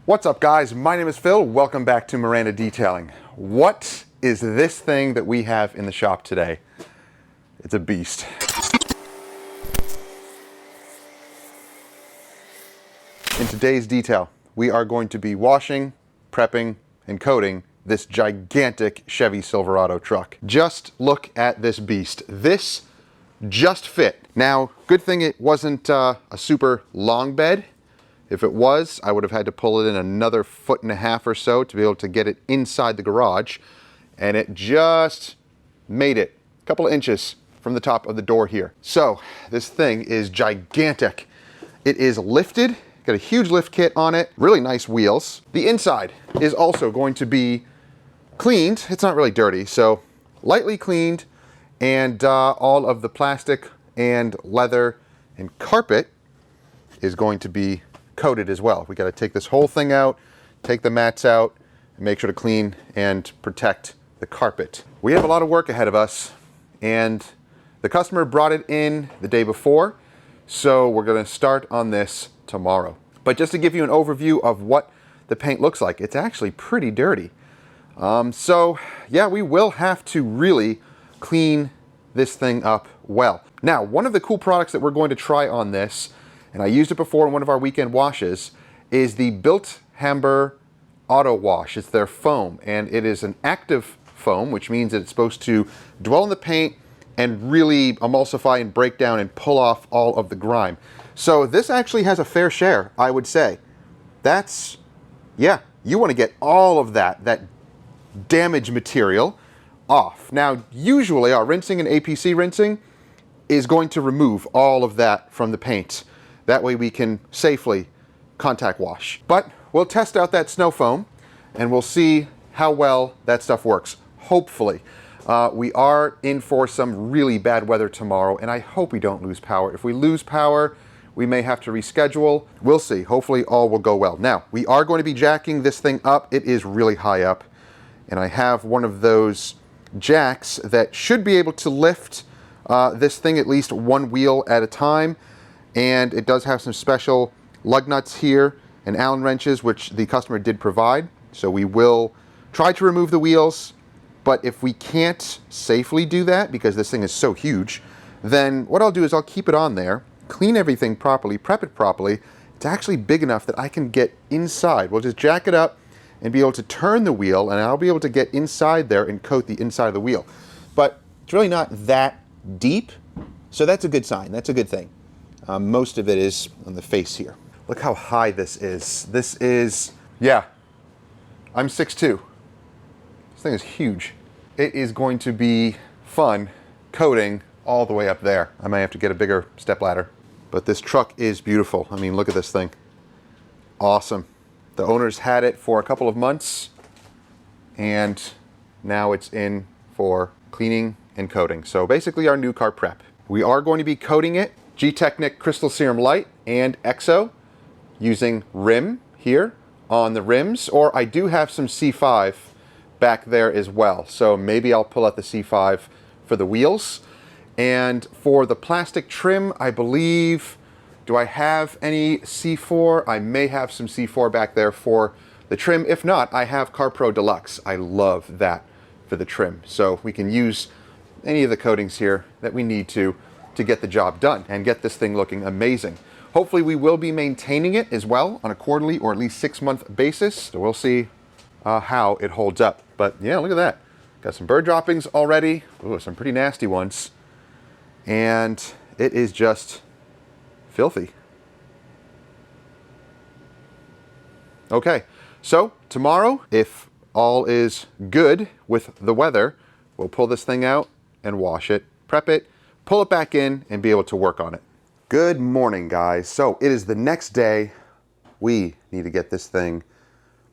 What's up, guys? My name is Phil. Welcome back to Miranda Detailing. What is this thing that we have in the shop today? It's a beast. In today's detail, we are going to be washing, prepping, and coating this gigantic Chevy Silverado truck. Just look at this beast. This just fit. Now, good thing it wasn't a super long bed. If it was, I would have had to pull it in another 1.5 feet or so to be able to get it inside the garage. And it just made it a couple of inches from the top of the door here. So this thing is gigantic. It is lifted, got a huge lift kit on it, really nice wheels. The inside is also going to be cleaned. It's not really dirty, so lightly cleaned, and all of the plastic and leather and carpet is going to be coated as well. We got to take this whole thing out, take the mats out, and make sure to clean and protect the carpet. We have a lot of work ahead of us, and the customer brought it in the day before, so we're going to start on this tomorrow. But just to give you an overview of what the paint looks like, it's actually pretty dirty. So yeah, we will have to really clean this thing up well. Now, one of the cool products that we're going to try on this, and I used it before in one of our weekend washes, is the Built Hamber Auto Wash. It's their foam, and it is an active foam, which means that it's supposed to dwell in the paint and really emulsify and break down and pull off all of the grime. So this actually has a fair share, I would say. That's, yeah, you want to get all of that damaged material off. Now, usually our rinsing and APC rinsing is going to remove all of that from the paint. That way we can safely contact wash. But we'll test out that snow foam and we'll see how well that stuff works. Hopefully. We are in for some really bad weather tomorrow, and I hope we don't lose power. If we lose power, we may have to reschedule. We'll see. Hopefully all will go well. Now, we are going to be jacking this thing up. It is really high up, and I have one of those jacks that should be able to lift this thing at least one wheel at a time. And it does have some special lug nuts here and Allen wrenches, which the customer did provide. So we will try to remove the wheels, but if we can't safely do that, because this thing is so huge, then what I'll do is I'll keep it on there, clean everything properly, prep it properly. It's actually big enough that I can get inside. We'll just jack it up and be able to turn the wheel, and I'll be able to get inside there and coat the inside of the wheel. But it's really not that deep, so that's a good sign. That's a good thing. Most of it is on the face here. Look how high this is. This is, yeah, I'm 6'2". This thing is huge. It is going to be fun coating all the way up there. I may have to get a bigger step ladder. But this truck is beautiful. I mean, look at this thing. Awesome. The owners had it for a couple of months, and now it's in for cleaning and coating. So basically our new car prep. We are going to be coating it Gtechniq Crystal Serum Light and EXO using rim here on the rims, or I do have some C5 back there as well. So maybe I'll pull out the C5 for the wheels. And for the plastic trim, I believe, do I have any C4? I may have some C4 back there for the trim. If not, I have CarPro Deluxe. I love that for the trim. So we can use any of the coatings here that we need to get the job done and get this thing looking amazing. Hopefully we will be maintaining it as well on a quarterly or at least 6-month basis. So we'll see how it holds up. But yeah, look at that. Got some bird droppings already. Ooh, some pretty nasty ones. And it is just filthy. Okay, so tomorrow, if all is good with the weather, we'll pull this thing out and wash it, prep it, pull it back in, and be able to work on it. Good morning, guys. So it is the next day. We need to get this thing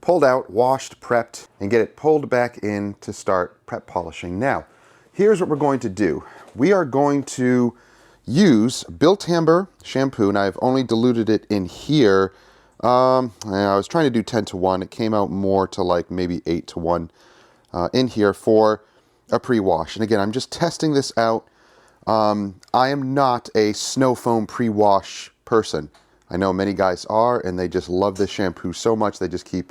pulled out, washed, prepped, and get it pulled back in to start prep polishing. Now, here's what we're going to do. We are going to use Built Hamber shampoo, and I've only diluted it in here. I was trying to do 10-to-1. It came out more to like maybe 8-to-1 in here for a pre-wash. And again, I'm just testing this out. I am not a snow foam pre-wash person. I know many guys are, and they just love this shampoo so much they just keep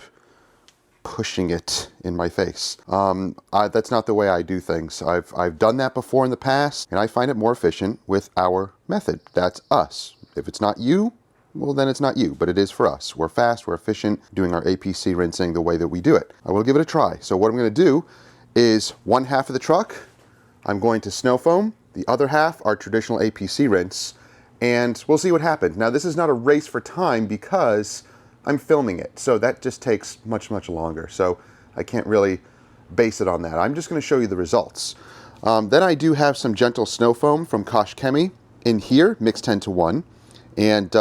pushing it in my face. That's not the way I do things. I've done that before in the past, and I find it more efficient with our method. That's us. If it's not you, well then it's not you, but it is for us. We're fast, we're efficient, doing our APC rinsing the way that we do it. I will give it a try. So what I'm going to do is one half of the truck, I'm going to snow foam, the other half are traditional APC rinse, and we'll see what happens. Now this is not a race for time because I'm filming it, so that just takes much longer, so I can't really base it on that. I'm just going to show you the results. Then I do have some gentle snow foam from Chemi in here, mixed 10:1, and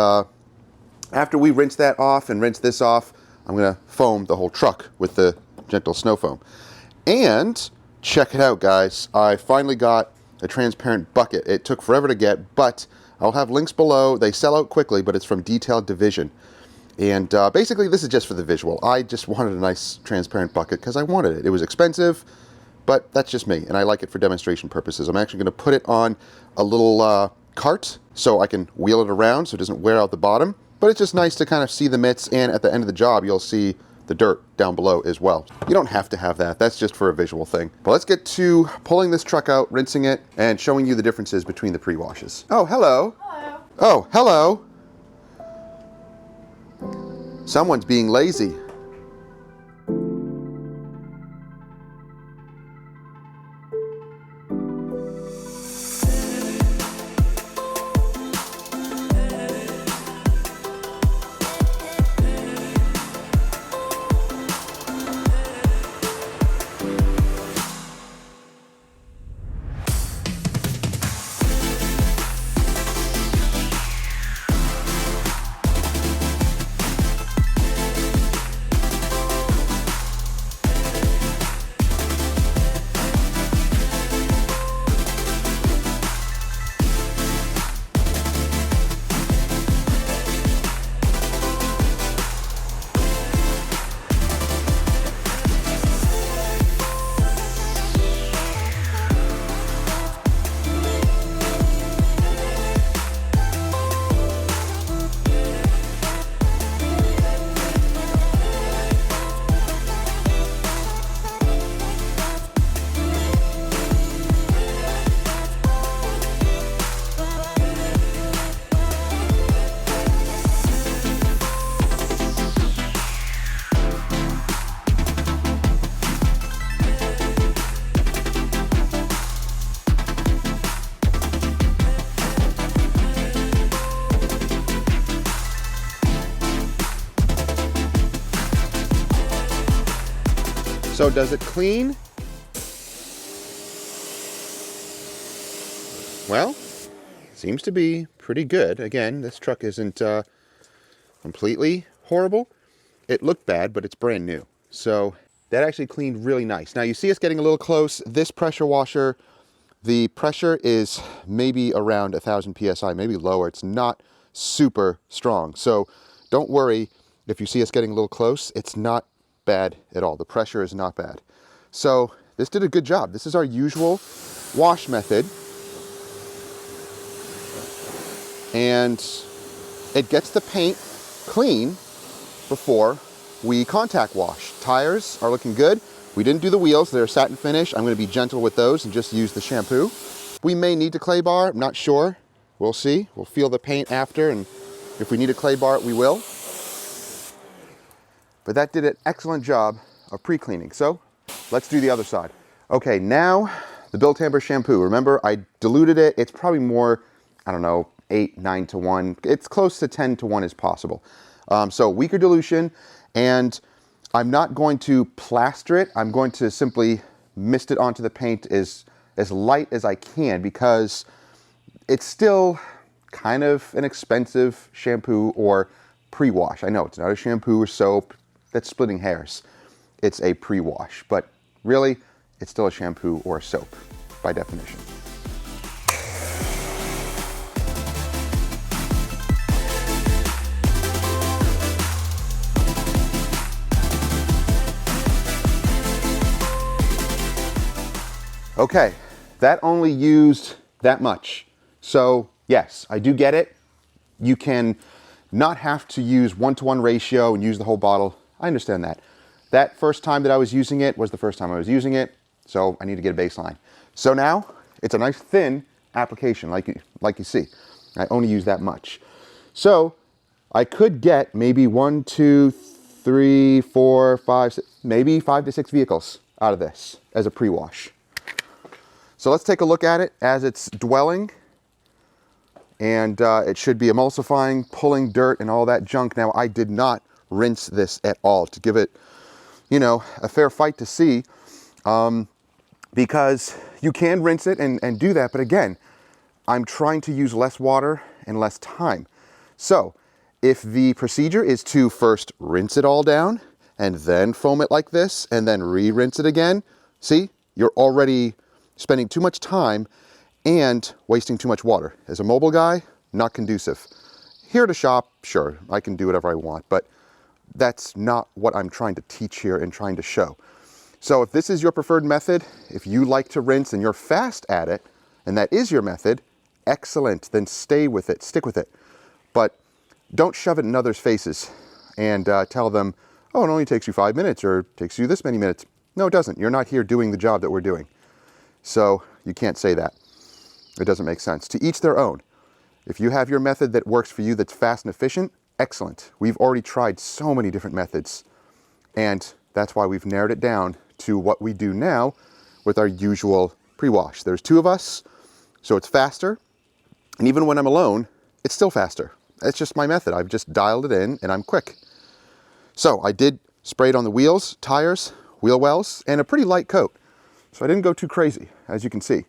after we rinse that off and rinse this off, I'm going to foam the whole truck with the gentle snow foam. And check it out, guys, I finally got a transparent bucket. It took forever to get, but I'll have links below. They sell out quickly, but it's from Detailed Division. And basically, this is just for the visual. I just wanted a nice transparent bucket because I wanted it. It was expensive, but that's just me, and I like it for demonstration purposes. I'm actually going to put it on a little cart so I can wheel it around so it doesn't wear out the bottom. But it's just nice to kind of see the mitts, and at the end of the job, you'll see the dirt down below as well. You don't have to have that. That's just for a visual thing. But let's get to pulling this truck out, rinsing it, and showing you the differences between the pre-washes. Oh, hello. Hello. Oh, hello. Someone's being lazy. So does it clean? Well, seems to be pretty good. Again, this truck isn't completely horrible. It looked bad, but it's brand new. So that actually cleaned really nice. Now you see us getting a little close. This pressure washer, the pressure is maybe around 1,000 PSI, maybe lower. It's not super strong. So don't worry if you see us getting a little close. It's not bad at all. The pressure is not bad. So this did a good job. This is our usual wash method. And it gets the paint clean before we contact wash. Tires are looking good. We didn't do the wheels. They're satin finish. I'm going to be gentle with those and just use the shampoo. We may need to clay bar. I'm not sure. We'll see. We'll feel the paint after, and if we need to clay bar it, we will. But that did an excellent job of pre-cleaning. So let's do the other side. Okay, now the Built Amber shampoo. Remember, I diluted it. It's probably more, I don't know, 8, 9 to 1. It's close to 10 to 1 as possible. So weaker dilution, and I'm not going to plaster it. I'm going to simply mist it onto the paint as light as I can, because it's still kind of an expensive shampoo or pre-wash. I know it's not a shampoo or soap. That's splitting hairs. It's a pre-wash, but really, it's still a shampoo or a soap by definition. Okay, that only used that much. So yes, I do get it. You can not have to use 1-to-1 ratio and use the whole bottle. I understand that. That first time that I was using it was the first time I was using it, so I need to get a baseline. So now it's a nice thin application, like you see. I only use that much. So I could get maybe 1, 2, 3, 4, 5, 6, maybe 5 to 6 vehicles out of this as a pre-wash. So let's take a look at it as it's dwelling. And it should be emulsifying, pulling dirt and all that junk. Now, I did not rinse this at all to give it, you know, a fair fight to see, because you can rinse it and do that. But again, I'm trying to use less water and less time. So if the procedure is to first rinse it all down and then foam it like this and then re-rinse it again, see, you're already spending too much time and wasting too much water. As a mobile guy, not conducive. Here at a shop, sure, I can do whatever I want, but that's not what I'm trying to teach here and trying to show. So if this is your preferred method, if you like to rinse and you're fast at it, and that is your method, excellent, then stay with it, stick with it. But don't shove it in others' faces and tell them, oh, it only takes you 5 minutes or takes you this many minutes. No, it doesn't. You're not here doing the job that we're doing. So you can't say that. It doesn't make sense. To each their own. If you have your method that works for you that's fast and efficient, excellent. We've already tried so many different methods, and that's why we've narrowed it down to what we do now with our usual pre-wash. There's 2 of us, so it's faster, and even when I'm alone, it's still faster. It's just my method. I've just dialed it in, and I'm quick. So I did spray it on the wheels, tires, wheel wells, and a pretty light coat. So I didn't go too crazy, as you can see.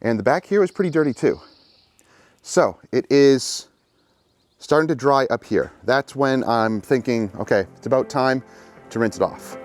And the back here is pretty dirty too. So it is starting to dry up here. That's when I'm thinking, okay, it's about time to rinse it off.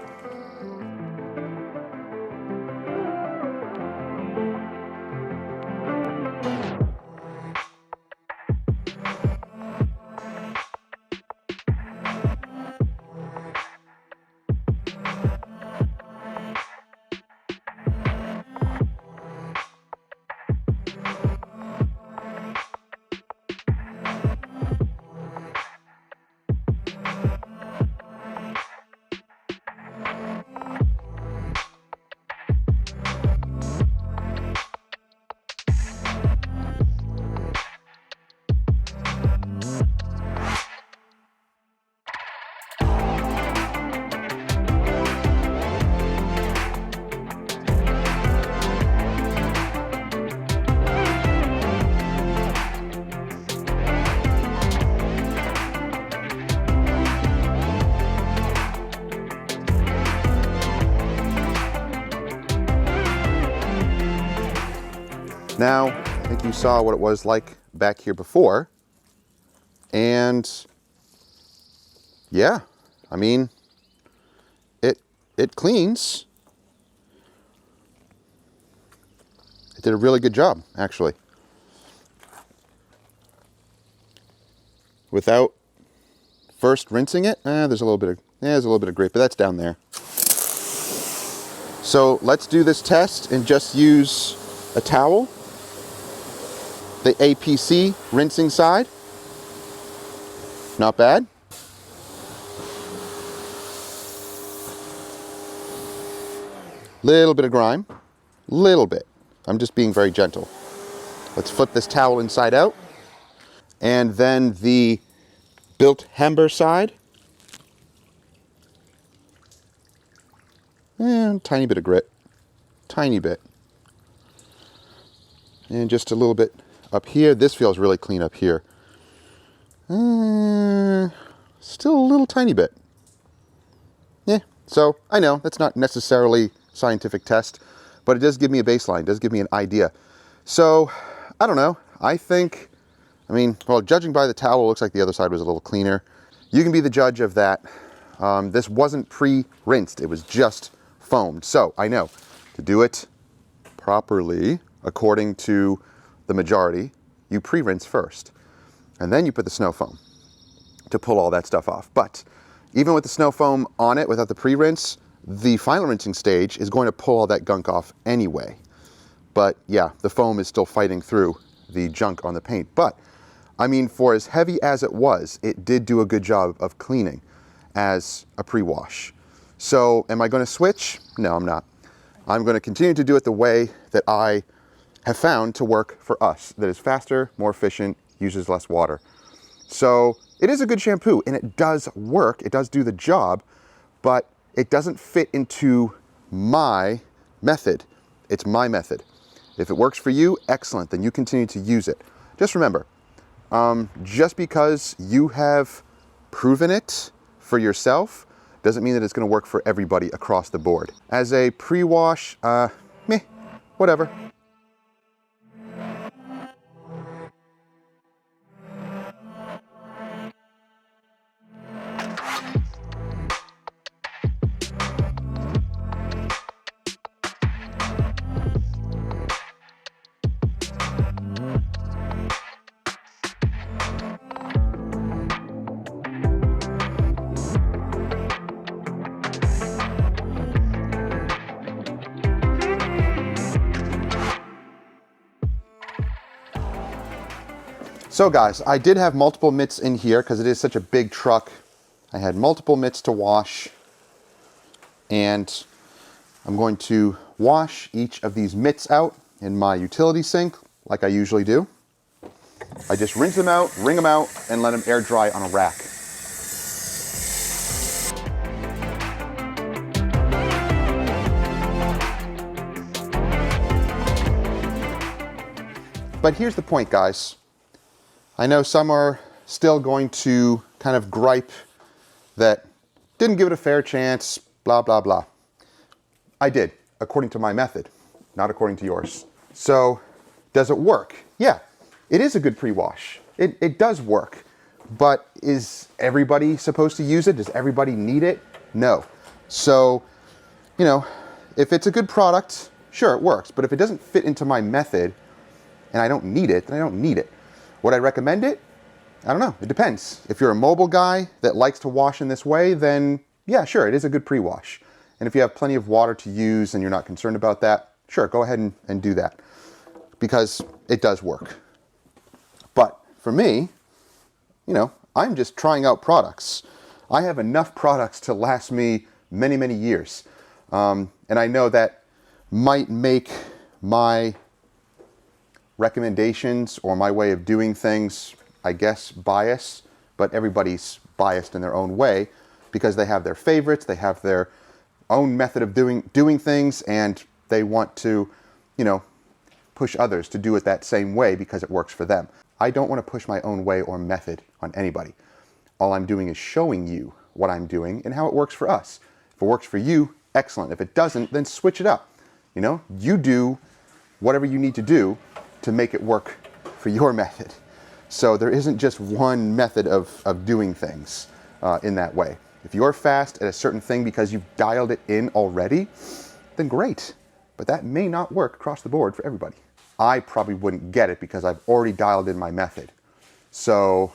Now, I think you saw what it was like back here before, and yeah, I mean, it cleans. It did a really good job, actually. Without first rinsing it, there's a little bit of grit, but that's down there. So let's do this test and just use a towel. The APC rinsing side, not bad. Little bit of grime, little bit. I'm just being very gentle. Let's flip this towel inside out. And then the built hember side. And tiny bit of grit, tiny bit. And just a little bit up here. This feels really clean up here. Still a little tiny bit. Yeah, so I know that's not necessarily scientific test, but it does give me a baseline, it does give me an idea. So, I don't know. I think, well, judging by the towel, it looks like the other side was a little cleaner. You can be the judge of that. This wasn't pre-rinsed, it was just foamed. So, I know, to do it properly, according to the majority, you pre-rinse first, and then you put the snow foam to pull all that stuff off. But even with the snow foam on it, without the pre-rinse, the final rinsing stage is going to pull all that gunk off anyway. But yeah, the foam is still fighting through the junk on the paint. But I mean, for as heavy as it was, it did do a good job of cleaning as a pre-wash. So am I going to switch? No, I'm not. I'm going to continue to do it the way that I have found to work for us, that is faster, more efficient, uses less water. So it is a good shampoo and it does work, it does do the job, but it doesn't fit into my method. It's my method. If it works for you, excellent, then you continue to use it. Just remember, just because you have proven it for yourself doesn't mean that it's going to work for everybody across the board. As a pre-wash, meh, whatever. So guys, I did have multiple mitts in here because it is such a big truck. I had multiple mitts to wash, and I'm going to wash each of these mitts out in my utility sink like I usually do. I just rinse them out, wring them out, and let them air dry on a rack. But here's the point, guys. I know some are still going to kind of gripe that didn't give it a fair chance, blah, blah, blah. I did, according to my method, not according to yours. So, does it work? Yeah, it is a good pre-wash. It does work. But is everybody supposed to use it? Does everybody need it? No. So, you know, if it's a good product, sure, it works. But if it doesn't fit into my method and I don't need it, then I don't need it. Would I recommend it? I don't know, it depends. If you're a mobile guy that likes to wash in this way, then yeah, sure, it is a good pre-wash. And if you have plenty of water to use and you're not concerned about that, sure, go ahead and do that, because it does work. But for me, you know, I'm just trying out products. I have enough products to last me many, many years. And I know that might make my recommendations or my way of doing things, I guess, bias, but everybody's biased in their own way because they have their favorites, they have their own method of doing things, and they want to, you know, push others to do it that same way because it works for them. I don't want to push my own way or method on anybody. All I'm doing is showing you what I'm doing and how it works for us. If it works for you, excellent. If it doesn't, then switch it up. You know, you do whatever you need to do to make it work for your method. So there isn't just one method of doing things in that way. If you're fast at a certain thing because you've dialed it in already, then great. But that may not work across the board for everybody. I probably wouldn't get it because I've already dialed in my method. So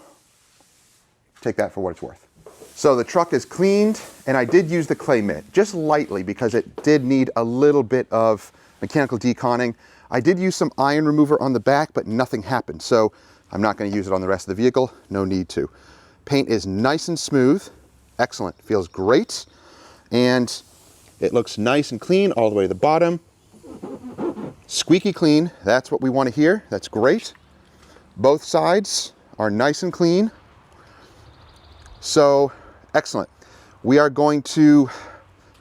take that for what it's worth. So the truck is cleaned, and I did use the clay mitt, just lightly because it did need a little bit of mechanical deconning. I did use some iron remover on the back, but nothing happened. So I'm not going to use it on the rest of the vehicle. No need to. Paint is nice and smooth. Excellent. Feels great. And it looks nice and clean all the way to the bottom. Squeaky clean. That's what we want to hear. That's great. Both sides are nice and clean. So excellent. We are going to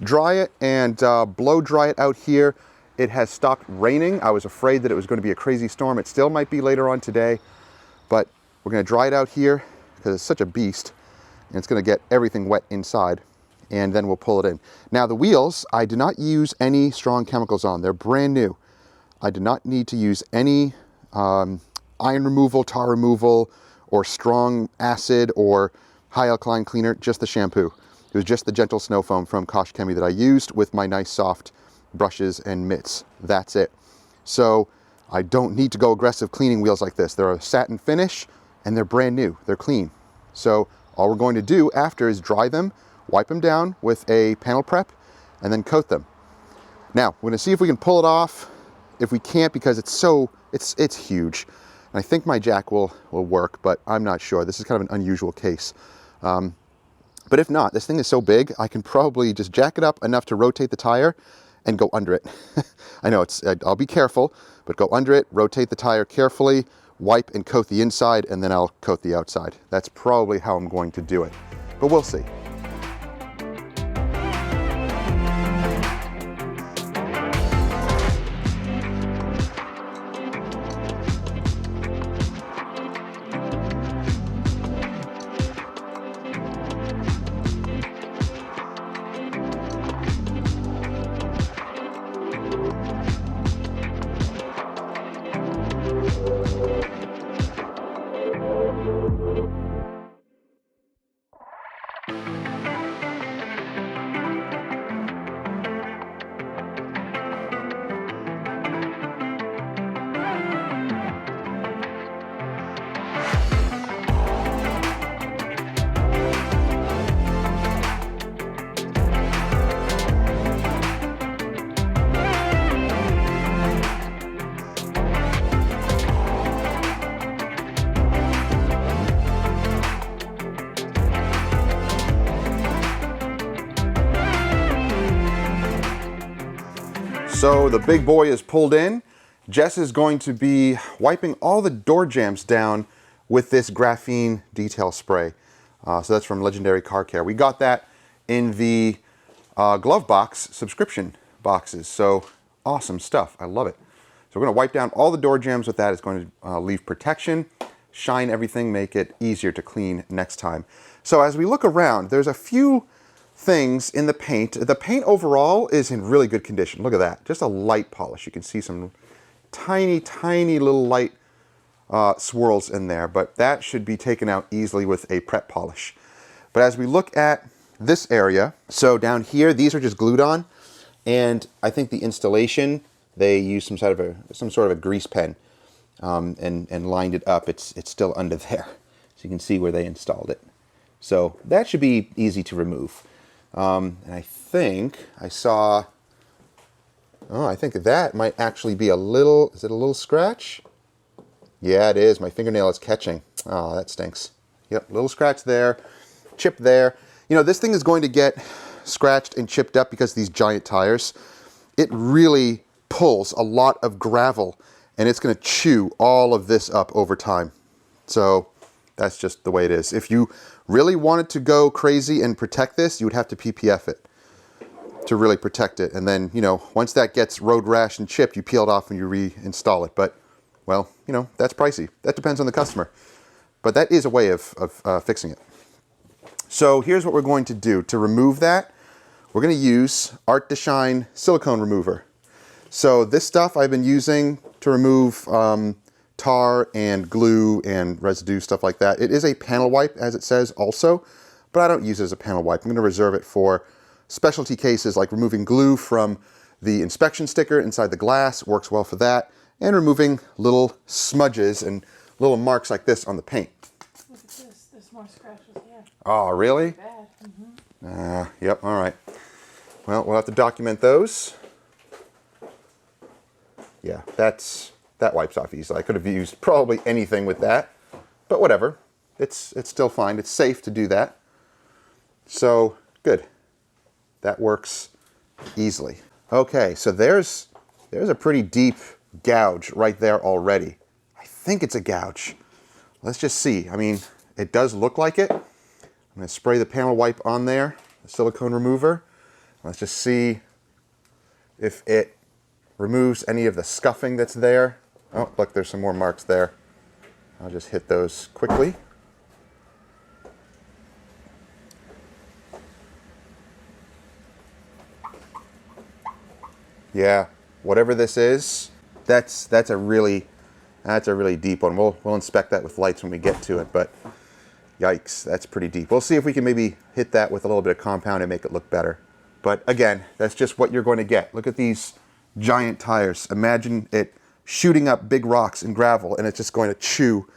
dry it and blow dry it out here. It has stopped raining. I was afraid that it was going to be a crazy storm. It still might be later on today, but we're going to dry it out here because it's such a beast, and it's going to get everything wet inside, and then we'll pull it in. Now the wheels, I did not use any strong chemicals on. They're brand new. I did not need to use any iron removal, tar removal, or strong acid or high alkaline cleaner, just the shampoo. It was just the gentle snow foam from Gtechniq that I used with my nice soft brushes and mitts. That's it. So I don't need to go aggressive cleaning wheels like this. They're a satin finish and they're brand new. They're clean. So all we're going to do after is dry them, wipe them down with a panel prep, and then coat them. Now we're going to see if we can pull it off. If we can't, because it's huge, And I think my jack will work, but I'm not sure. This is kind of an unusual case. But if not, this thing is so big, I can probably just jack it up enough to rotate the tire and go under it. I know I'll be careful, but go under it, rotate the tire carefully, wipe and coat the inside, and then I'll coat the outside. That's probably how I'm going to do it, but we'll see. So the big boy is pulled in. Jess is going to be wiping all the door jambs down with this graphene detail spray. So that's from Legendary Car Care. We got that in the glove box subscription boxes. So awesome stuff. I love it. So we're going to wipe down all the door jambs with that. It's going to leave protection, shine everything, make it easier to clean next time. So as we look around, there's a few things in the paint. The paint overall is in really good condition. Look at that. Just a light polish. You can see some tiny, tiny little light swirls in there, but that should be taken out easily with a prep polish. But as we look at this area, so down here, these are just glued on, and I think the installation, they used some sort of a grease pen and lined it up. It's still under there. So you can see where they installed it. So that should be easy to remove. And I think I saw, I think that might actually be a little, is it a little scratch? Yeah, it is. My fingernail is catching. Oh, that stinks. Yep, little scratch there, chip there. You know, this thing is going to get scratched and chipped up because of these giant tires. It really pulls a lot of gravel, and it's going to chew all of this up over time. So that's just the way it is. If you really wanted to go crazy and protect this, you would have to PPF it to really protect it. And then, you know, once that gets road rash and chipped, you peel it off and you reinstall it. But, well, you know, that's pricey. That depends on the customer. But that is a way of fixing it. So here's what we're going to do. To remove that, we're going to use Art to Shine silicone remover. So this stuff I've been using to remove tar and glue and residue, stuff like that. It is a panel wipe, as it says also, but I don't use it as a panel wipe. I'm going to reserve it for specialty cases like removing glue from the inspection sticker inside the glass, works well for that, and removing little smudges and little marks like this on the paint. Look at this. There's more scratches here. Oh, really? Bad. Mm-hmm. Yep, all right. Well, we'll have to document those. Yeah, that wipes off easily. I could have used probably anything with that, but whatever. It's still fine. It's safe to do that. So, good. That works easily. Okay, so there's a pretty deep gouge right there already. I think it's a gouge. Let's just see. I mean, it does look like it. I'm going to spray the panel wipe on there, the silicone remover. Let's just see if it removes any of the scuffing that's there. Oh, look, there's some more marks there. I'll just hit those quickly. Yeah, whatever this is, that's a really deep one. We'll inspect that with lights when we get to it, but yikes, that's pretty deep. We'll see if we can maybe hit that with a little bit of compound and make it look better. But again, that's just what you're going to get. Look at these giant tires. Imagine it shooting up big rocks and gravel, and it's just going to chew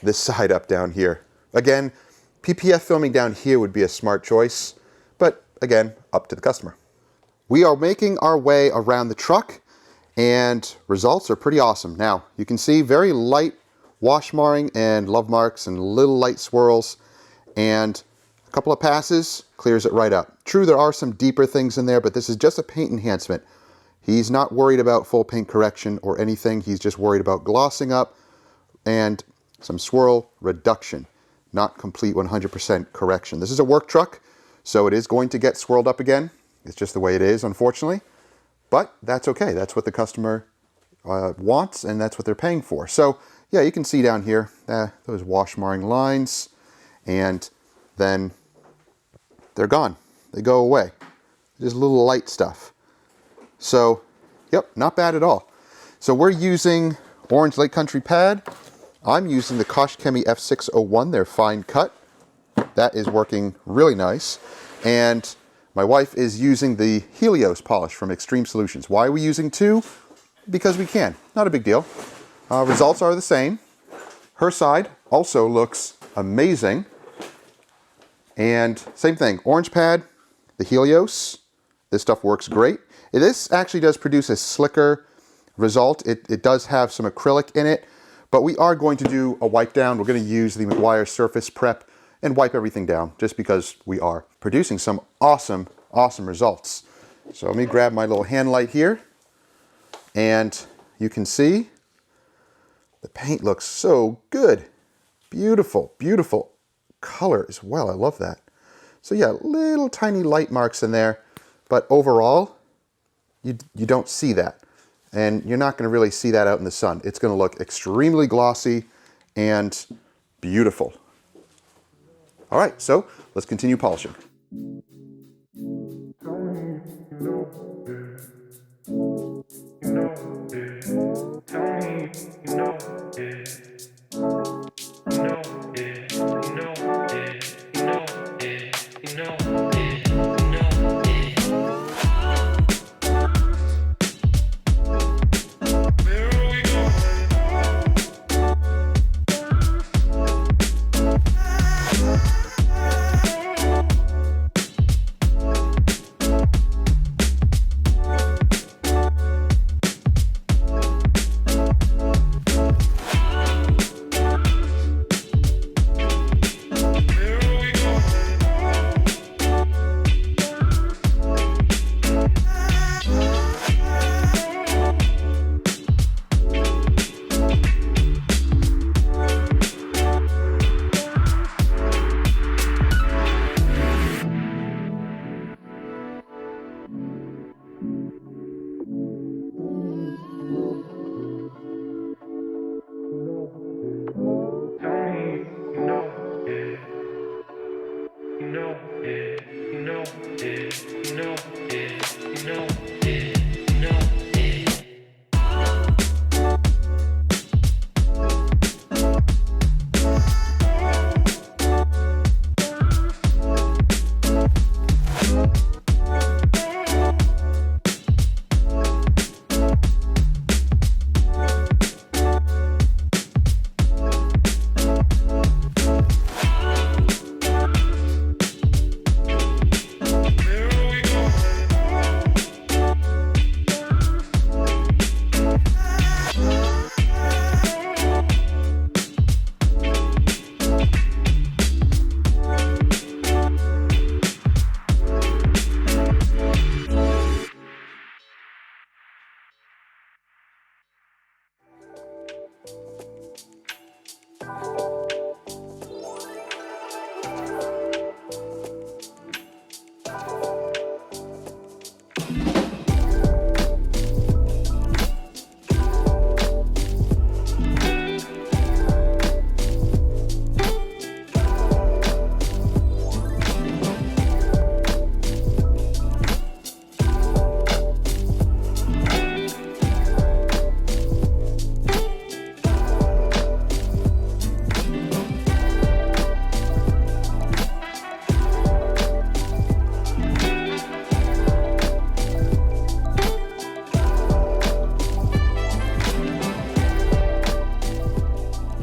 this side up down here. Again, PPF filming down here would be a smart choice, but again, up to the customer. We are making our way around the truck, and results are pretty awesome. Now, you can see very light wash marring and love marks and little light swirls, and a couple of passes clears it right up. True, there are some deeper things in there, but this is just a paint enhancement. He's not worried about full paint correction or anything. He's just worried about glossing up and some swirl reduction, not complete 100% correction. This is a work truck, so it is going to get swirled up again. It's just the way it is, unfortunately, but that's okay. That's what the customer wants, and that's what they're paying for. So yeah, you can see down here those wash marring lines, and then they're gone. They go away. Just little light stuff. So, yep, not bad at all. So we're using Orange Lake Country pad. I'm using the Gtechniq F601, their fine cut. That is working really nice. And my wife is using the Helios polish from Extreme Solutions. Why are we using two? Because we can. Not a big deal. Results are the same. Her side also looks amazing. And same thing, orange pad, the Helios. This stuff works great. This actually does produce a slicker result. It does have some acrylic in it, but we are going to do a wipe down. We're going to use the McGuire Surface Prep and wipe everything down just because we are producing some awesome, awesome results. So let me grab my little hand light here, and you can see the paint looks so good. Beautiful, beautiful color as well. I love that. So yeah, little tiny light marks in there, but overall, you don't see that. And you're not going to really see that out in the sun. It's going to look extremely glossy and beautiful. All right, so let's continue polishing.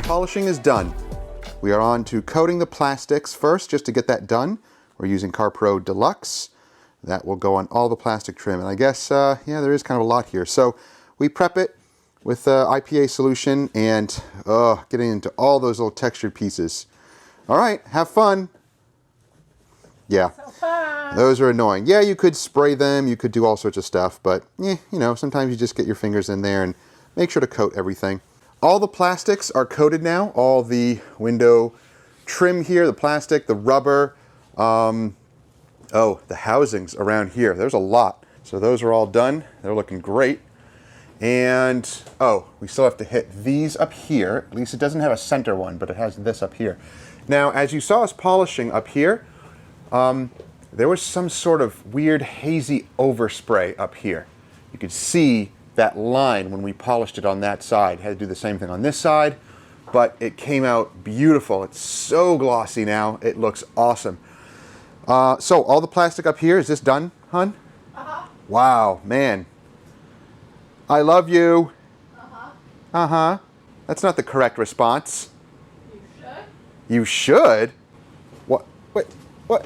Polishing is done. We are on to coating the plastics first, just to get that done. We're using CarPro Deluxe. That will go on all the plastic trim. And I guess, yeah, there is kind of a lot here. So we prep it with IPA solution and getting into all those little textured pieces. All right, have fun. Yeah, So fun. those are annoying. Yeah, you could spray them, you could do all sorts of stuff, but you know, sometimes you just get your fingers in there and make sure to coat everything. All the plastics are coated now, all the window trim here, the plastic, the rubber, oh, the housings around here. There's a lot. So those are all done. They're looking great. And, oh, we still have to hit these up here. At least it doesn't have a center one, but it has this up here. Now, as you saw us polishing up here, there was some sort of weird hazy overspray up here. You could see that line when we polished it on that side. Had to do the same thing on this side, but it came out beautiful. It's so glossy now. It looks awesome. So all the plastic up here, is this done, hun? Uh-huh. Wow, man. I love you. Uh-huh. Uh-huh. That's not the correct response. You should. You should? What? What?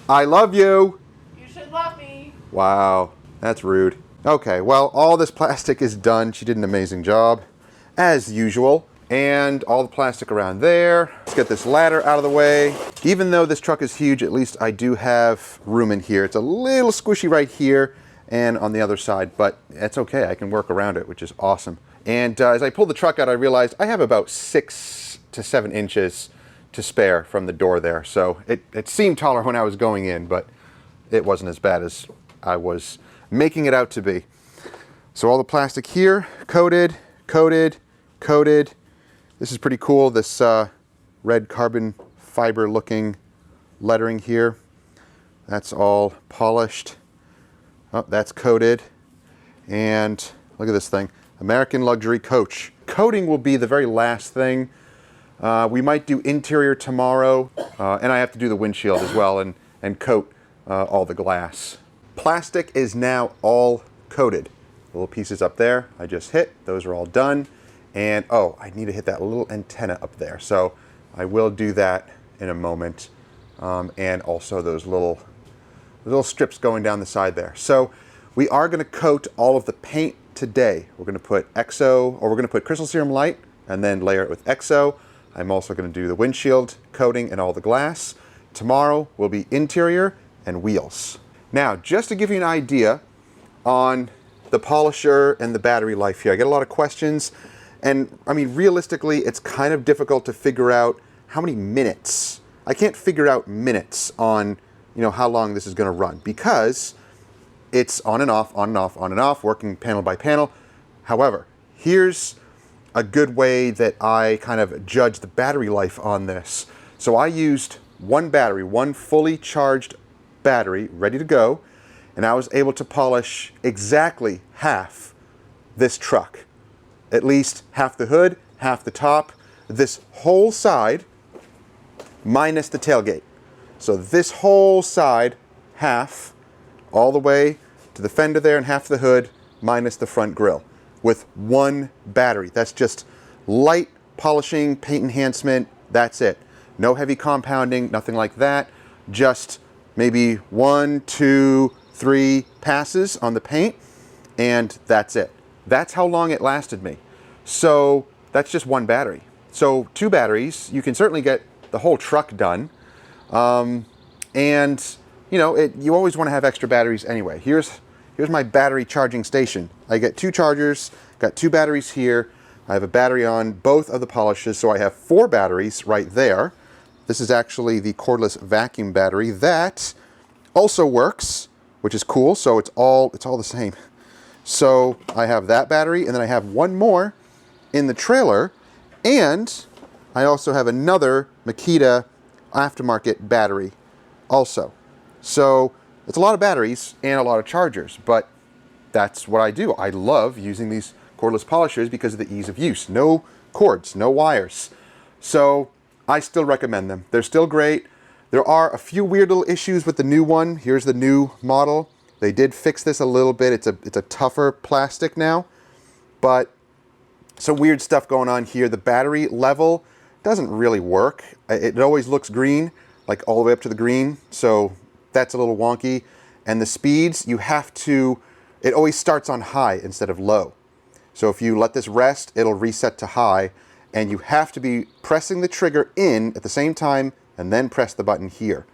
I love you. You should love me. Wow, that's rude. Okay, well, all this plastic is done. She did an amazing job, as usual. And all the plastic around there. Let's get this ladder out of the way. Even though this truck is huge, at least I do have room in here. It's a little squishy right here and on the other side, but it's okay. I can work around it, which is awesome. And as I pulled the truck out, I realized I have about 6 to 7 inches to spare from the door there. So it seemed taller when I was going in, but it wasn't as bad as I was making it out to be. So all the plastic here, coated, coated, coated. This is pretty cool, this red carbon fiber looking lettering here. That's all polished. Oh, that's coated. And look at this thing, American Luxury Coach. Coating will be the very last thing. We might do interior tomorrow, and I have to do the windshield as well and coat all the glass. Plastic is now all coated. Little pieces up there I just hit, those are all done. And oh, I need to hit that little antenna up there. So I will do that in a moment. And also those little strips going down the side there. So we are going to coat all of the paint today. We're going to put we're going to put Crystal Serum Light and then layer it with EXO. I'm also going to do the windshield coating and all the glass. Tomorrow will be interior and wheels. Now, just to give you an idea on the polisher and the battery life here, I get a lot of questions. And I mean, realistically, it's kind of difficult to figure out how many minutes. I can't figure out minutes on, how long this is going to run because it's on and off, on and off, on and off, working panel by panel. However, here's a good way that I kind of judge the battery life on this. So I used one battery, one fully charged battery, ready to go, and I was able to polish exactly half this truck. At least half the hood, half the top, this whole side, minus the tailgate. So this whole side, half, all the way to the fender there and half the hood, minus the front grille, with one battery. That's just light polishing, paint enhancement, that's it. No heavy compounding, nothing like that. Just maybe 1, 2, 3 passes on the paint, and that's it. That's how long it lasted me. So that's just one battery. So 2 batteries, you can certainly get the whole truck done. And you always want to have extra batteries anyway. Here's my battery charging station. I get 2 chargers, got 2 batteries here. I have a battery on both of the polishes, so I have 4 batteries right there. This is actually the cordless vacuum battery that also works, which is cool. So it's all the same. So I have that battery, and then I have one more in the trailer, and I also have another Makita aftermarket battery also. So it's a lot of batteries and a lot of chargers, but that's what I do. I love using these cordless polishers because of the ease of use. No cords, no wires. So I still recommend them. They're still great. There are a few weird little issues with the new one. Here's the new model. They did fix this a little bit. It's a tougher plastic now, but some weird stuff going on here. The battery level doesn't really work. It always looks green, like all the way up to the green. So that's a little wonky. And the speeds, it always starts on high instead of low. So if you let this rest, it'll reset to high, and you have to be pressing the trigger in at the same time and then press the button here.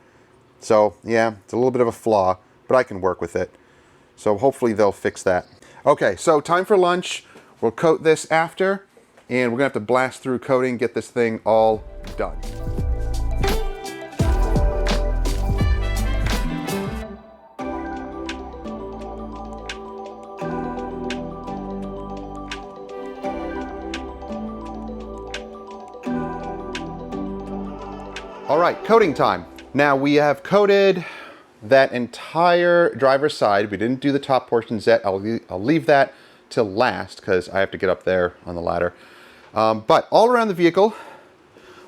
So yeah, it's a little bit of a flaw, but I can work with it. So hopefully they'll fix that. Okay, so time for lunch. We'll coat this after, and we're gonna have to blast through coating, get this thing all done. All right, coating time. Now we have coated that entire driver's side. We didn't do the top portions yet. I'll leave that till last because I have to get up there on the ladder. But all around the vehicle,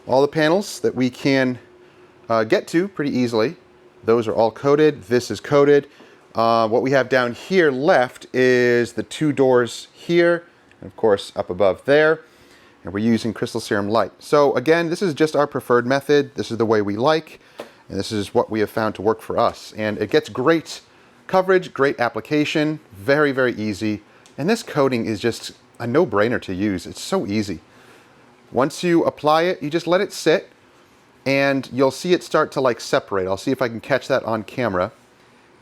all the panels that we can get to pretty easily, those are all coated. This is coated. What we have down here left is the 2 doors here, and of course up above there. And we're using crystal serum light. So again, this is just our preferred method. This is the way we like, and this is what we have found to work for us. And it gets great coverage, great application, very, very easy. And this coating is just a no-brainer to use. It's so easy. Once you apply it, you just let it sit, and you'll see it start to like separate. I'll see if I can catch that on camera.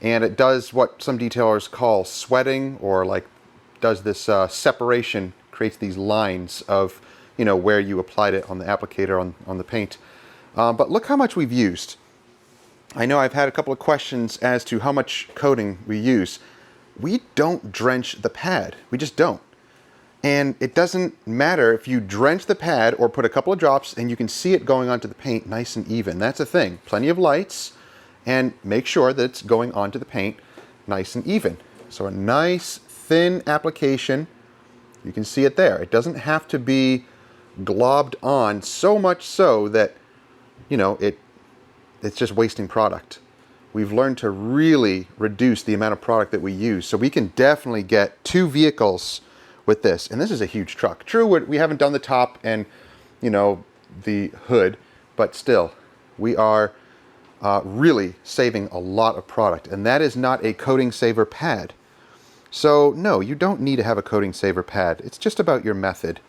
And it does what some detailers call sweating, or like does this separation, creates these lines of, you know, where you applied it on the applicator on the paint. But look how much we've used. I know I've had a couple of questions as to how much coating we use. We don't drench the pad. We just don't. And it doesn't matter if you drench the pad or put a couple of drops, and you can see it going onto the paint nice and even. That's the thing. Plenty of lights, and make sure that it's going onto the paint nice and even. So a nice thin application. You can see it there. It doesn't have to be globbed on so much so that, you know, it's just wasting product. We've learned to really reduce the amount of product that we use. So we can definitely get 2 vehicles with this. And this is a huge truck. True, we haven't done the top and, you know, the hood, but still, we are really saving a lot of product. And that is not a coating saver pad. So no, you don't need to have a coating saver pad. It's just about your method.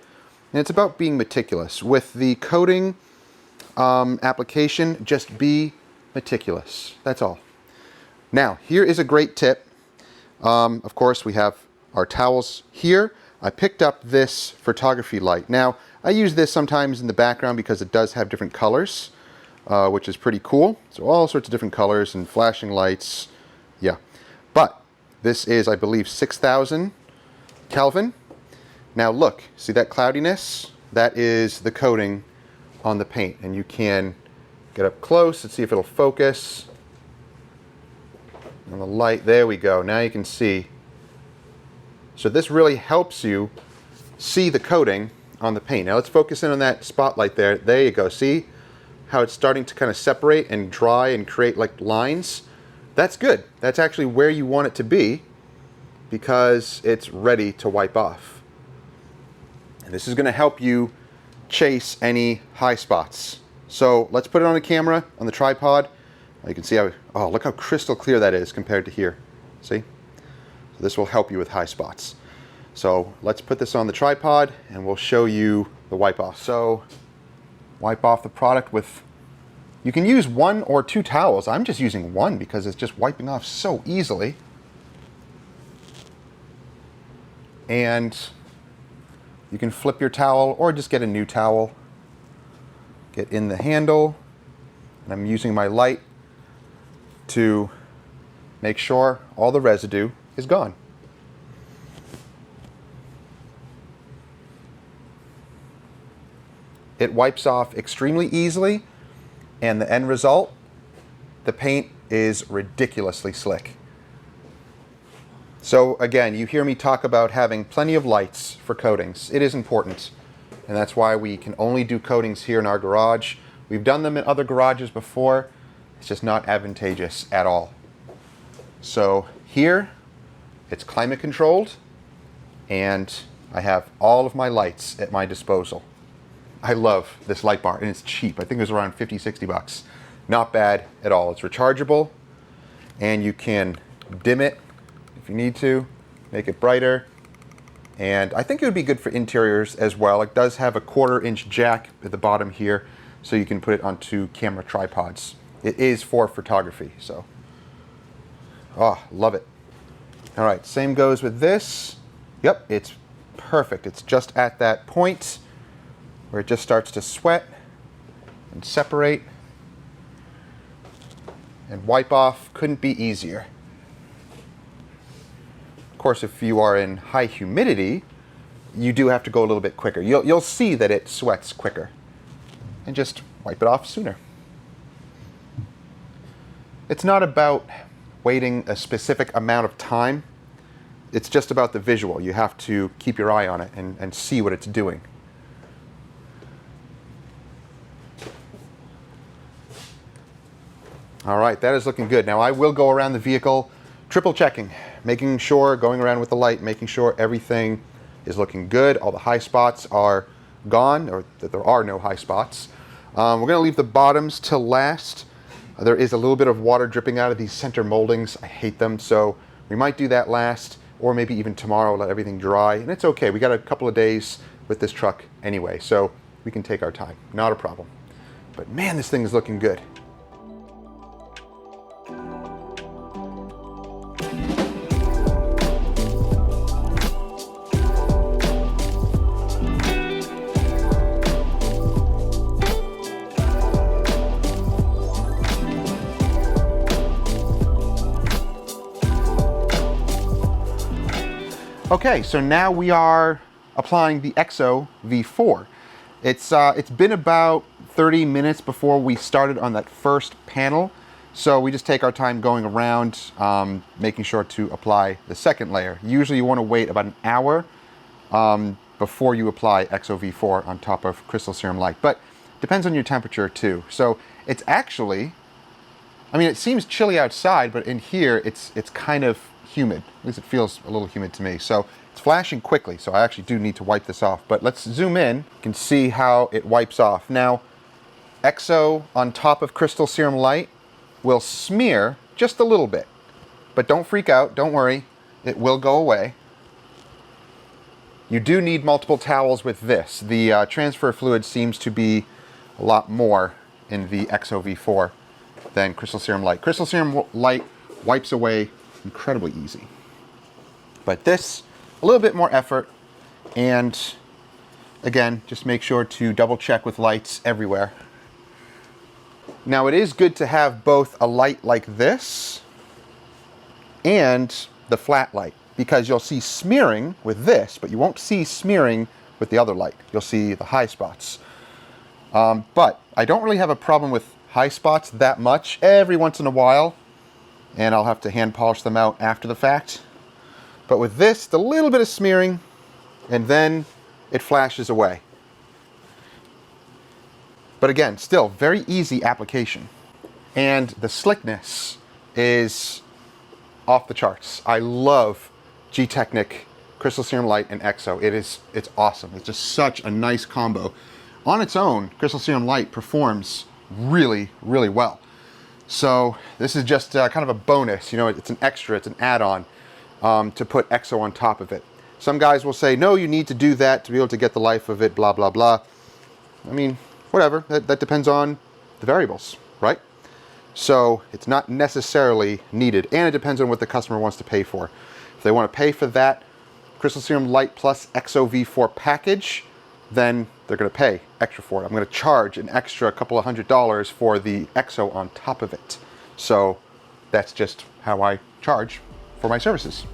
And it's about being meticulous. With the coating application, just be meticulous. That's all. Now, here is a great tip. Of course, we have our towels here. I picked up this photography light. Now, I use this sometimes in the background because it does have different colors, which is pretty cool. So all sorts of different colors and flashing lights. Yeah. But this is, I believe, 6,000 Kelvin. Now look, see that cloudiness? That is the coating on the paint. And you can get up close and see if it'll focus. On the light, there we go. Now you can see. So this really helps you see the coating on the paint. Now let's focus in on that spotlight there. There you go. See how it's starting to kind of separate and dry and create like lines? That's good. That's actually where you want it to be because it's ready to wipe off. And this is going to help you chase any high spots. So let's put it on the camera, on the tripod. You can see how, oh, look how crystal clear that is compared to here. See? So this will help you with high spots. So let's put this on the tripod and we'll show you the wipe off. So wipe off the product with, you can use 1 or 2 towels. I'm just using 1 because it's just wiping off so easily. And you can flip your towel or just get a new towel. Get in the handle. And I'm using my light to make sure all the residue is gone. It wipes off extremely easily, and the end result, the paint is ridiculously slick. So again, you hear me talk about having plenty of lights for coatings. It is important, and that's why we can only do coatings here in our garage. We've done them in other garages before. It's just not advantageous at all. So here, it's climate controlled, and I have all of my lights at my disposal. I love this light bar, and it's cheap. I think it was around 50, 60 bucks. Not bad at all. It's rechargeable, and you can dim it if you need to, make it brighter, And I think it would be good for interiors as well. It does have a 1/4-inch jack at the bottom here, so you can put it onto camera tripods. It is for photography, so. Oh, love it. All right, same goes with this. Yep, it's perfect. It's just at that point where it just starts to sweat and separate and wipe off. Couldn't be easier. Of course, if you are in high humidity, you do have to go a little bit quicker. You'll see that it sweats quicker. And just wipe it off sooner. It's not about waiting a specific amount of time. It's just about the visual. You have to keep your eye on it and see what it's doing. All right, that is looking good. Now I will go around the vehicle triple checking, making sure, going around with the light, making sure everything is looking good. All the high spots are gone, or that there are no high spots. We're going to leave the bottoms till last. There is a little bit of water dripping out of these center moldings. I hate them, so we might do that last, or maybe even tomorrow, let everything dry. And it's okay, we got a couple of days with this truck anyway, so we can take our time, not a problem. But man, this thing is looking good. Okay, so now we are applying the EXOv4. It's been about 30 minutes before we started on that first panel, so we just take our time going around, making sure to apply the second layer. Usually you want to wait about an hour before you apply EXOv4 on top of Crystal Serum Light, but depends on your temperature too. So it's actually, I mean, it seems chilly outside, but in here it's kind of humid. At least it feels a little humid to me. So it's flashing quickly, so I actually do need to wipe this off. But let's zoom in. You can see how it wipes off. Now, EXO on top of Crystal Serum Light will smear just a little bit. But don't freak out, don't worry. It will go away. You do need multiple towels with this. The transfer fluid seems to be a lot more in the EXOv4 than Crystal Serum Light. Crystal Serum Light wipes away incredibly easy. But this, a little bit more effort, and again, just make sure to double check with lights everywhere. Now it is good to have both a light like this and the flat light, because you'll see smearing with this, but you won't see smearing with the other light. You'll see the high spots. But I don't really have a problem with high spots that much. Every once in a while, and I'll have to hand polish them out after the fact. But with this, the little bit of smearing, and then it flashes away. But again, still very easy application. And the slickness is off the charts. I love Gtechniq Crystal Serum Light and EXO. It's awesome. It's just such a nice combo. On its own, Crystal Serum Light performs really, really well. So this is just kind of a bonus, you know, it's an extra, it's an add-on to put EXO on top of it. Some guys will say, no, you need to do that to be able to get the life of it, blah, blah, blah. I mean, whatever, that depends on the variables, right? So it's not necessarily needed, and it depends on what the customer wants to pay for. If they want to pay for that Crystal Serum Light plus EXOv4 package, then they're going to pay extra for it. I'm going to charge an extra couple of $100s for the EXO on top of it. So that's just how I charge for my services.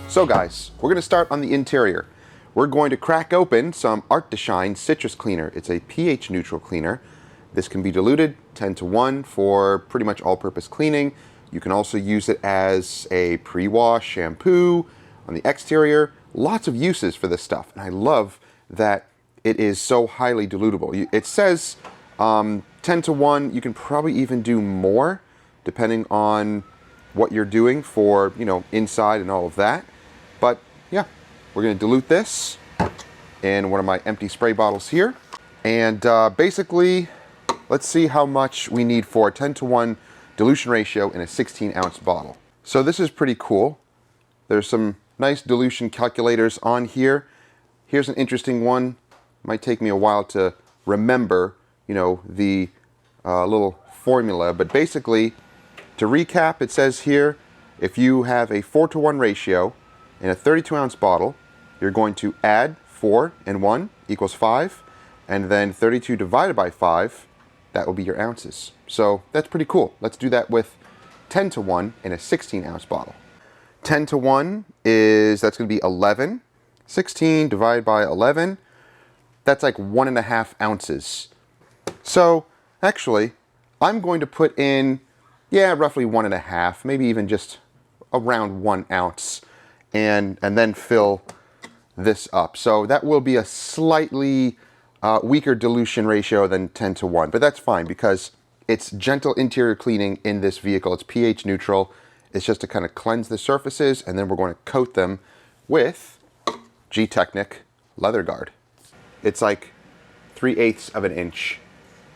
So guys, we're going to start on the interior. We're going to crack open some Art to Shine Citrus Cleaner. It's a pH neutral cleaner. This can be diluted 10:1 for pretty much all-purpose cleaning. You can also use it as a pre-wash shampoo on the exterior. Lots of uses for this stuff, and I love that it is so highly dilutable. It says 10:1. You can probably even do more depending on what you're doing for, you know, inside and all of that. But yeah, we're going to dilute this in one of my empty spray bottles here. And basically, let's see how much we need for a 10:1 dilution ratio in a 16-ounce bottle. So this is pretty cool. There's some nice dilution calculators on here. Here's an interesting one. Might take me a while to remember, you know, the little formula. But basically, to recap, it says here, if you have a 4:1 ratio in a 32-ounce bottle, you're going to add 4 and 1 equals 5, and then 32 divided by 5, that will be your ounces. So that's pretty cool. Let's do that with 10:1 in a 16-ounce bottle. 10:1 that's going to be 11. 16 divided by 11, that's like 1.5 ounces. So actually, I'm going to put in, yeah, roughly 1.5, maybe even just around 1 ounce, and then fill this up. So that will be a slightly weaker dilution ratio than 10:1, but that's fine because it's gentle interior cleaning in this vehicle. It's pH neutral. It's just to kind of cleanse the surfaces, and then we're going to coat them with Gtechniq leather guard. It's like 3/8 of an inch.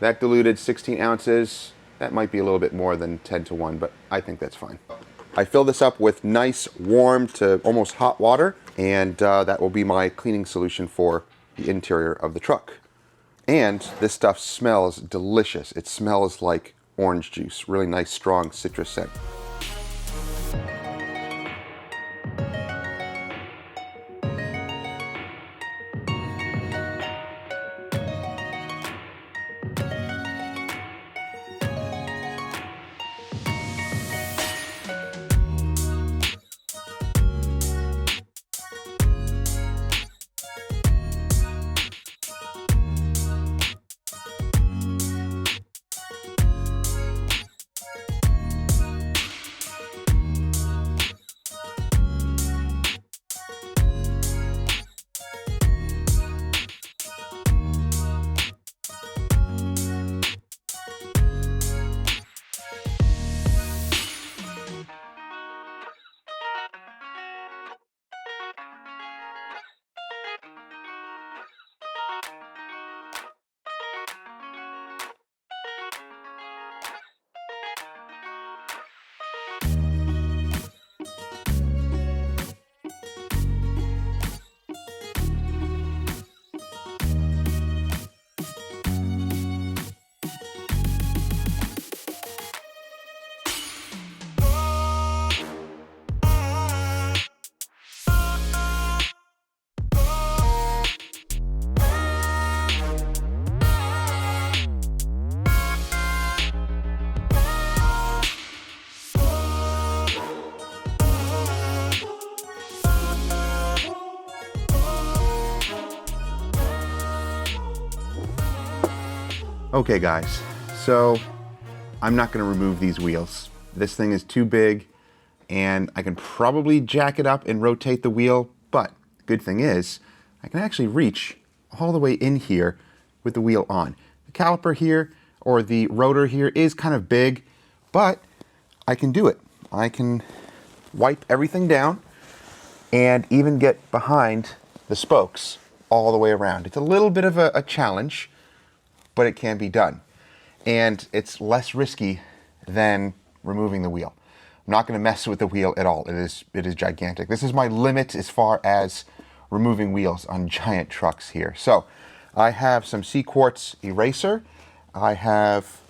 That diluted 16 ounces, that might be a little bit more than 10:1, but I think that's fine. I fill this up with nice warm to almost hot water, and that will be my cleaning solution for the interior of the truck. And this stuff smells delicious. It smells like orange juice, really nice strong citrus scent. Okay guys, so I'm not going to remove these wheels. This thing is too big, and I can probably jack it up and rotate the wheel, but the good thing is I can actually reach all the way in here with the wheel on. The caliper here, or the rotor here, is kind of big, but I can do it. I can wipe everything down and even get behind the spokes all the way around. It's a little bit of a challenge, but it can be done. And it's less risky than removing the wheel. I'm not going to mess with the wheel at all. It is gigantic. This is my limit as far as removing wheels on giant trucks here. So I have some sea quartz eraser. I have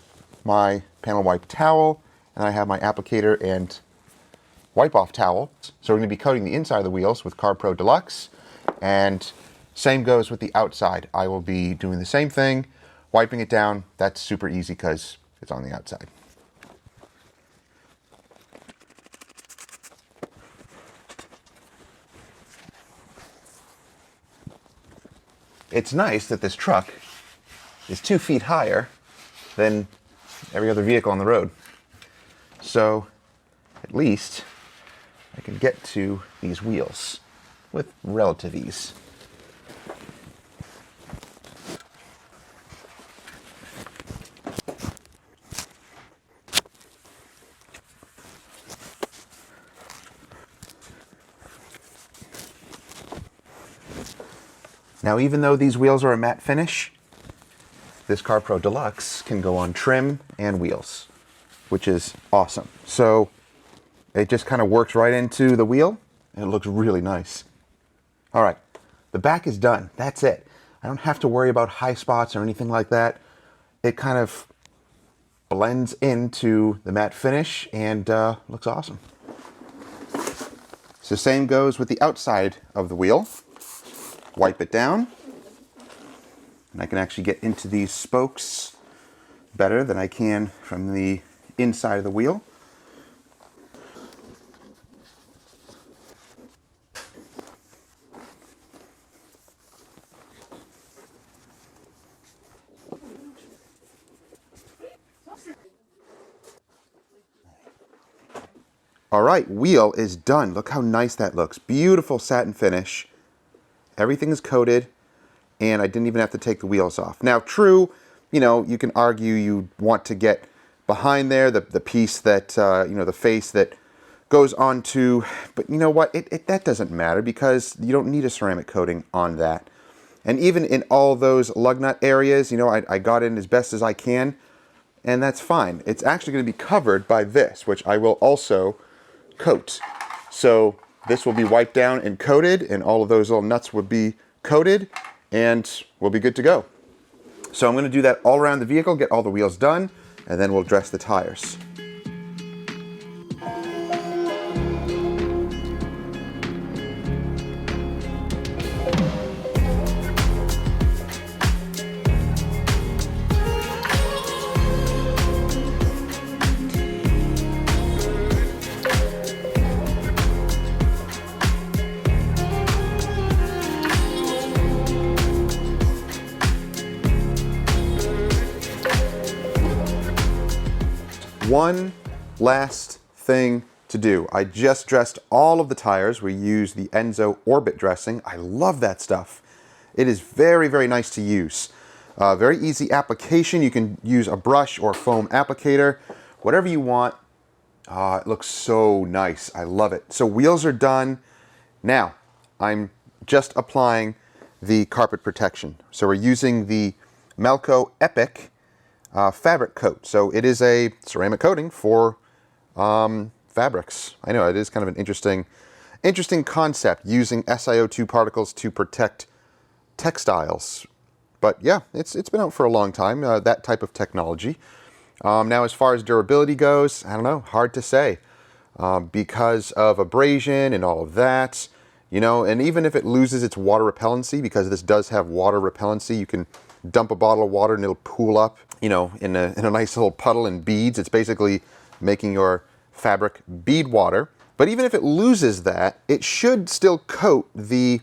my panel wipe towel, and I have my applicator and wipe off towel. So we're going to be coating the inside of the wheels with Carb Pro Deluxe, and same goes with the outside. I will be doing the same thing, wiping it down. That's super easy because it's on the outside. it's nice that this truck is 2 feet higher than every other vehicle on the road. So at least I can get to these wheels with relative ease. Now, even though these wheels are a matte finish, this CarPro Deluxe can go on trim and wheels, which is awesome. So it just kind of works right into the wheel, and it looks really nice. All right, the back is done. That's it. I don't have to worry about high spots or anything like that. It kind of blends into the matte finish and looks awesome. So same goes with the outside of the wheel. Wipe it down, and I can actually get into these spokes better than I can from the inside of the wheel. All right, wheel is done. Look how nice that looks. Beautiful satin finish. Everything is coated, and I didn't even have to take the wheels off. Now, true, you know, you can argue you want to get behind there, the piece that, you know, the face that goes onto, but you know what, that doesn't matter because you don't need a ceramic coating on that. And even in all those lug nut areas, you know, I got in as best as I can, and that's fine. It's actually going to be covered by this, which I will also coat. So this will be wiped down and coated, and all of those little nuts will be coated, and we'll be good to go. So I'm going to do that all around the vehicle, get all the wheels done, and then we'll dress the tires. One last thing to do. I just dressed all of the tires. We use the Enzo Orbit dressing. I love that stuff. It is very, very nice to use. Very easy application. You can use a brush or foam applicator, whatever you want. It looks so nice. I love it. So wheels are done. Now, I'm just applying the carpet protection. So we're using the Melco Epic fabric coat. So it is a ceramic coating for fabrics. I know it is kind of an interesting concept, using SiO2 particles to protect textiles. But yeah, it's been out for a long time, that type of technology. Now, as far as durability goes, I don't know, hard to say. Because of abrasion and all of that, you know, and even if it loses its water repellency, because this does have water repellency, you can dump a bottle of water and it'll pool up, you know, in a nice little puddle and beads. It's basically making your fabric bead water. But even if it loses that, it should still coat the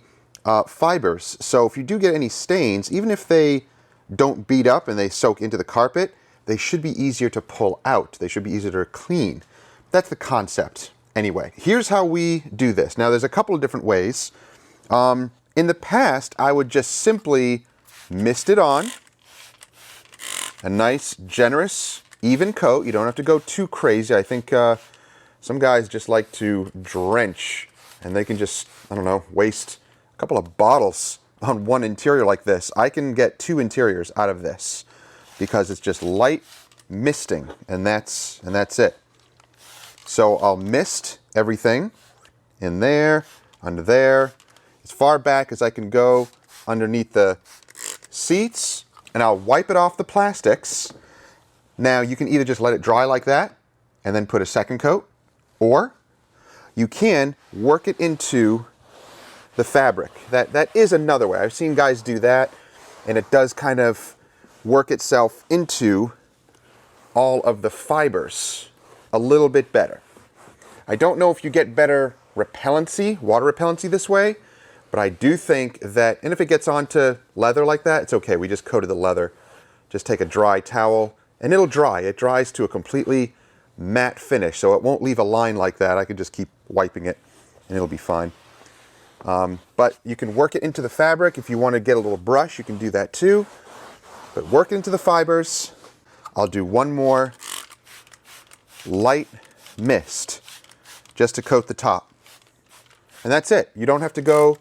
fibers. So if you do get any stains, even if they don't bead up and they soak into the carpet, they should be easier to pull out. They should be easier to clean. That's the concept. Anyway, here's how we do this. Now, there's a couple of different ways. In the past, I would just simply mist it on. A nice, generous, even coat. You don't have to go too crazy. I think some guys just like to drench, and they can just, I don't know, waste a couple of bottles on one interior like this. I can get 2 interiors out of this because it's just light misting, and that's it. So I'll mist everything in there, under there, as far back as I can go underneath the seats, and I'll wipe it off the plastics. Now, you can either just let it dry like that and then put a second coat, or you can work it into the fabric. That is another way. I've seen guys do that, and it does kind of work itself into all of the fibers a little bit better. I don't know if you get better repellency, water repellency this way, But I do think that, and if it gets onto leather like that, it's okay. We just coated the leather. Just take a dry towel and it'll dry. It dries to a completely matte finish, so it won't leave a line like that. I can just keep wiping it and it'll be fine. But you can work it into the fabric. If you want to get a little brush, you can do that too. But work it into the fibers. I'll do one more light mist just to coat the top. And that's it. You don't have to go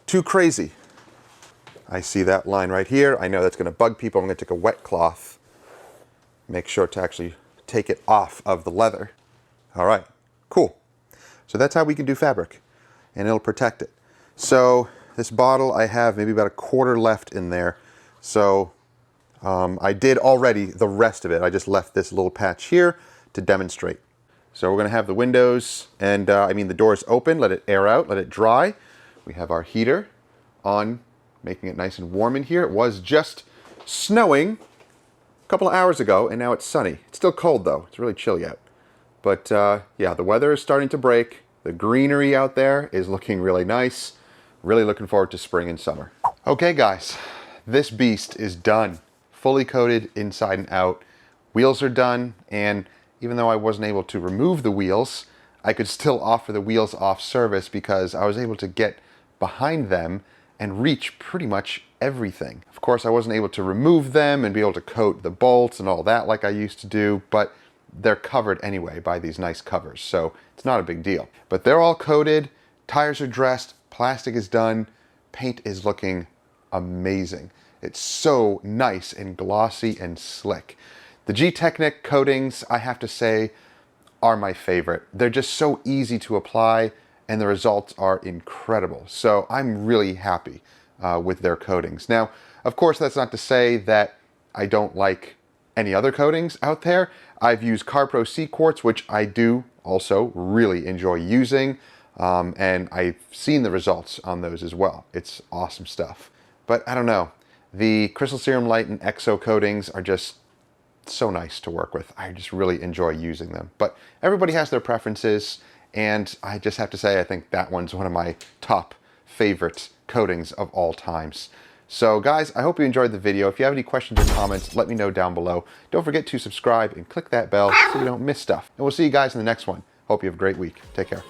too crazy. I see that line right here. I know that's going to bug people. I'm going to take a wet cloth. Make sure to actually take it off of the leather. All right, cool. So that's how we can do fabric, and it'll protect it. So this bottle, I have maybe about a quarter left in there. So I did already the rest of it. I just left this little patch here to demonstrate. So we're going to have the windows and the doors open, let it air out, let it dry. We have our heater on, making it nice and warm in here. It was just snowing a couple of hours ago, and now it's sunny. It's still cold though. It's really chilly out. But yeah, the weather is starting to break. The greenery out there is looking really nice. Really looking forward to spring and summer. Okay guys, this beast is done. Fully coated inside and out. Wheels are done, and even though I wasn't able to remove the wheels, I could still offer the wheels off service because I was able to get behind them and reach pretty much everything. Of course, I wasn't able to remove them and be able to coat the bolts and all that like I used to do, but they're covered anyway by these nice covers, so it's not a big deal. But they're all coated, tires are dressed, plastic is done, paint is looking amazing. It's so nice and glossy and slick. The Gtechniq coatings, I have to say, are my favorite. They're just so easy to apply and the results are incredible. So I'm really happy with their coatings. Now, of course, that's not to say that I don't like any other coatings out there. I've used CarPro C-Quartz, which I do also really enjoy using, and I've seen the results on those as well. It's awesome stuff. But I don't know, the Crystal Serum Light and EXO coatings are just so nice to work with. I just really enjoy using them. But everybody has their preferences, and I just have to say I think that one's one of my top favorite coatings of all times. So guys, I hope you enjoyed the video. If you have any questions or comments, let me know down below. Don't forget to subscribe and click that bell so you don't miss stuff. And we'll see you guys in the next one. Hope you have a great week. Take care.